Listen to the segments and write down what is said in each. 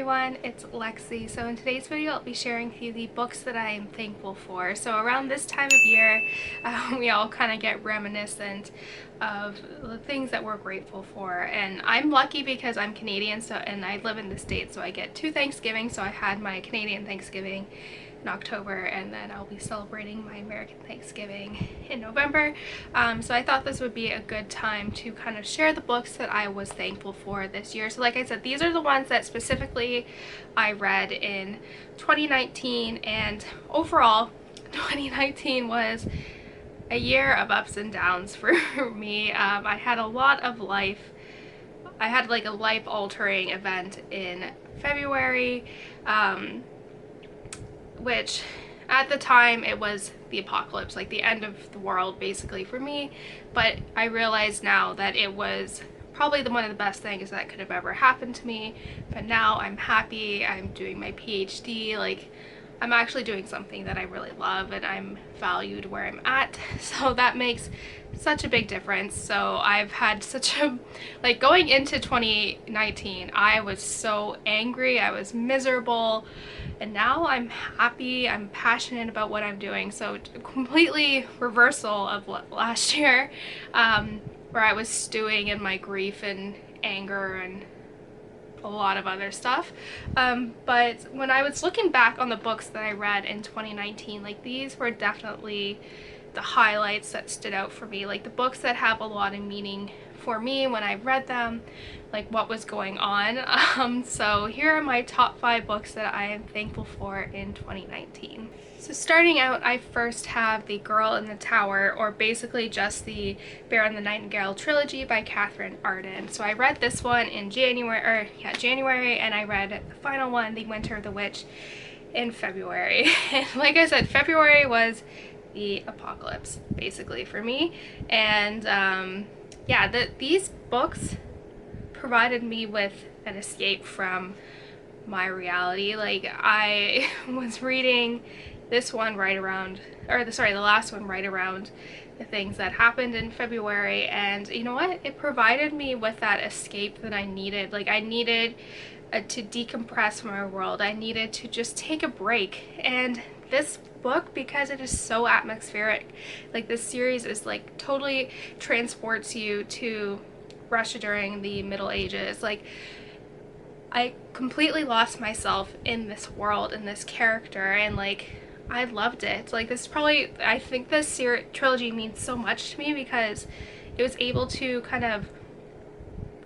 everyone, it's Lexie. So in today's video I'll be sharing with you the books that I am thankful for. So around this time of year we all kind of get reminiscent of the things that we're grateful for, and I'm lucky because I'm Canadian, and I live in the States, so I get two Thanksgivings. So I had my Canadian Thanksgiving in October, and then I'll be celebrating my American Thanksgiving in November. So I thought this would be a good time to kind of share the books that I was thankful for this year. So like I said, these are the ones that specifically I read in 2019, and overall 2019 was a year of ups and downs for me. I had a lot of I had like a life-altering event in February, which at the time it was the apocalypse, like the end of the world basically for me, but I realize now that it was probably one of the best things that could have ever happened to me. But now I'm happy, I'm doing my PhD, like I'm actually doing something that I really love, and I'm valued where I'm at, so that makes such a big difference. So I've had such a, like, going into 2019 I was so angry, I was miserable, and now I'm happy, I'm passionate about what I'm doing. So completely reversal of last year, where I was stewing in my grief and anger and a lot of other stuff. But when I was looking back on the books that I read in 2019, like these were definitely the highlights that stood out for me, like the books that have a lot of meaning for me when I read them, like what was going on. So here are my top 5 books that I am thankful for in 2019. So starting out, I first have The Girl in the Tower, or basically just the Bear and the Nightingale trilogy by Catherine Arden. So I read this one in January, and I read the final one, The Winter of the Witch, in February. And like I said, February was the apocalypse basically for me, and yeah, these books provided me with an escape from my reality. Like I was reading this one right around, the last one right around the things that happened in February, and you know what, it provided me with that escape that I needed. Like I needed to decompress from my world, I needed to just take a break. And this book, because it is so atmospheric, like this series is like totally transports you to Russia during the Middle Ages. Like I completely lost myself in this world and this character, and like I loved it. Like this is probably, I think this trilogy means so much to me because it was able to kind of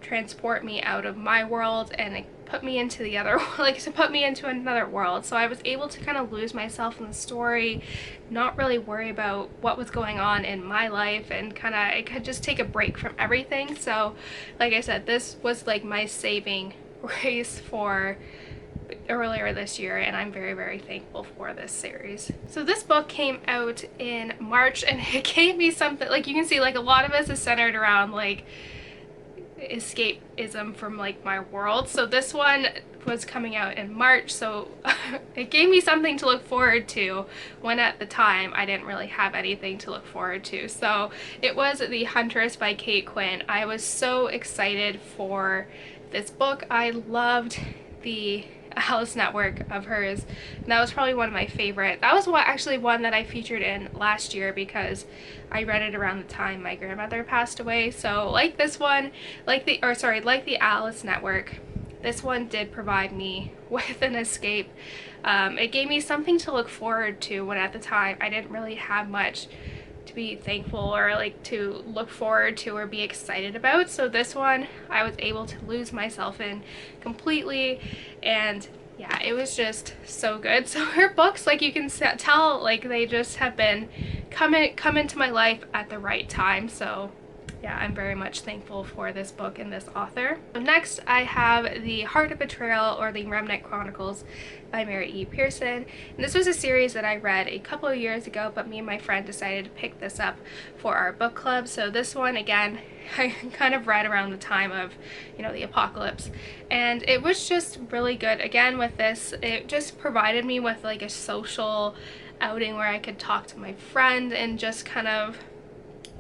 transport me out of my world and it put me into the other, like to put me into another world. So I was able to kind of lose myself in the story, not really worry about what was going on in my life, and I could just take a break from everything. So like I said, this was like my saving grace for earlier this year, and I'm very, very thankful for this series. So this book came out in March, and it gave me something, like you can see, like a lot of this is centered around like escapism from like my world. So this one was coming out in March, so it gave me something to look forward to when at the time I didn't really have anything to look forward to. So it was The Huntress by Kate Quinn. I was so excited for this book. I loved the Alice network of hers, and that was probably one of my favorite. That was actually one that I featured in last year because I read it around the time my grandmother passed away. So like this one, like the Alice network, this one did provide me with an escape. It gave me something to look forward to when at the time I didn't really have much to be thankful or like to look forward to or be excited about. So this one I was able to lose myself in completely, and yeah, it was just so good. So her books, like you can tell, like they just have been come into my life at the right time. So yeah, I'm very much thankful for this book and this author. So next I have The Heart of Betrayal, or The Remnant Chronicles by Mary E. Pearson. And this was a series that I read a couple of years ago, but me and my friend decided to pick this up for our book club. So this one, again, I kind of read around the time of, you know, the apocalypse, and it was just really good. Again, with this, it just provided me with like a social outing where I could talk to my friend and just kind of,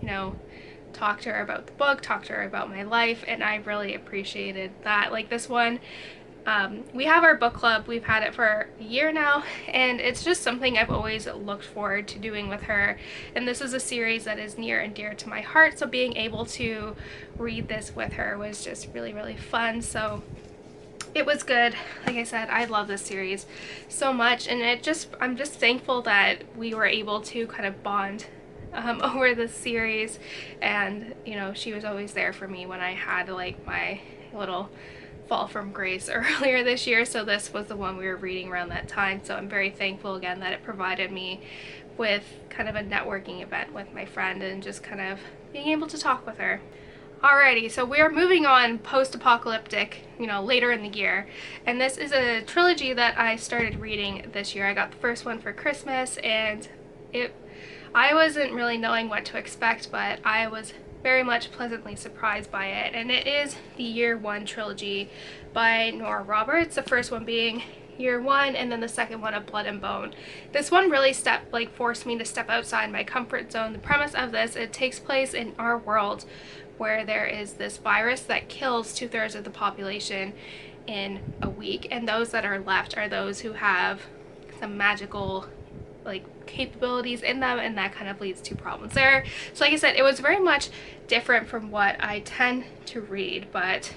you know, talk to her about the book, talk to her about my life, and I really appreciated that. Like this one, We have our book club. We've had it for a year now, and it's just something I've always looked forward to doing with her. And this is a series that is near and dear to my heart, so being able to read this with her was just really, really fun. So it was good. Like I said, I love this series so much, and I'm just thankful that we were able to kind of bond over this series. And you know, she was always there for me when I had like my little fall from grace earlier this year, so this was the one we were reading around that time. So I'm very thankful again that it provided me with kind of a networking event with my friend and just kind of being able to talk with her. Alrighty, so we're moving on post-apocalyptic, you know, later in the year, and this is a trilogy that I started reading this year. I got the first one for Christmas, and I wasn't really knowing what to expect, but I was very much pleasantly surprised by it. And it is the Year One trilogy by Nora Roberts, the first one being Year One, and then the second one of Blood and Bone. This one really forced me to step outside my comfort zone. The premise of this, it takes place in our world where there is this virus that kills 2/3 of the population in a week, and those that are left are those who have some magical like capabilities in them, and that kind of leads to problems there. So like I said, it was very much different from what I tend to read, but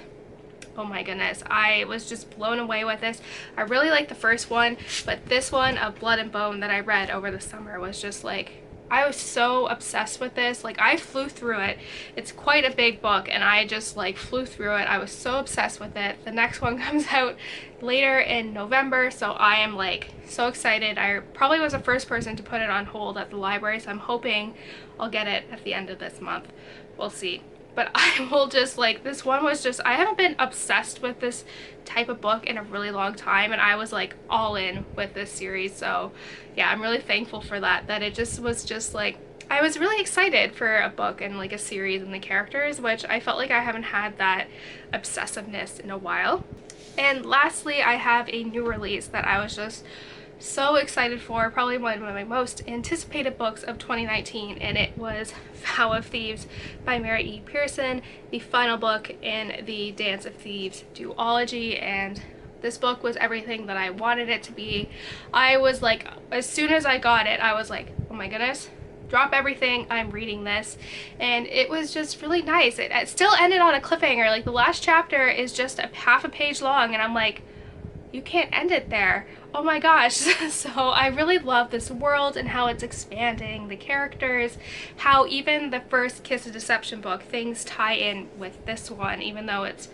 oh my goodness, I was just blown away with this. I really liked the first one, but this one of Blood and Bone that I read over the summer was just like, I was so obsessed with this. Like, I flew through it. It's quite a big book, and I just like flew through it. I was so obsessed with it. The next one comes out later in November, so I am like so excited. I probably was the first person to put it on hold at the library, so I'm hoping I'll get it at the end of this month. We'll see. But I will just like, this one was just, I haven't been obsessed with this type of book in a really long time, and I was like all in with this series. So yeah, I'm really thankful for that it just was just like, I was really excited for a book and like a series and the characters, which I felt like I haven't had that obsessiveness in a while. And lastly, I have a new release that I was just so excited for, probably one of my most anticipated books of 2019, and it was Vow of Thieves by Mary E. Pearson, the final book in the Dance of Thieves duology. And this book was everything that I wanted it to be. I was like, as soon as I got it, I was like, oh my goodness, drop everything, I'm reading this. And it was just really nice. It still ended on a cliffhanger. Like, the last chapter is just half a page long, and I'm like, you can't end it there. Oh my gosh. So I really love this world and how it's expanding, the characters, how even the first Kiss of Deception book, things tie in with this one, even though it's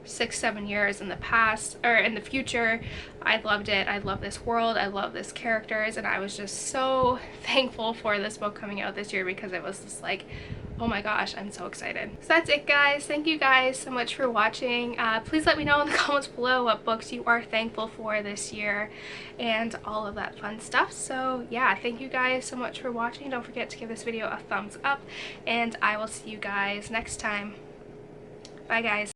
6-7 years in the past or in the future. I loved it. I love this world. I love this characters, and I was just so thankful for this book coming out this year because it was just like, oh my gosh, I'm so excited. So that's it, guys. Thank you guys so much for watching. Please let me know in the comments below what books you are thankful for this year and all of that fun stuff. So yeah, thank you guys so much for watching. Don't forget to give this video a thumbs up, and I will see you guys next time. Bye, guys.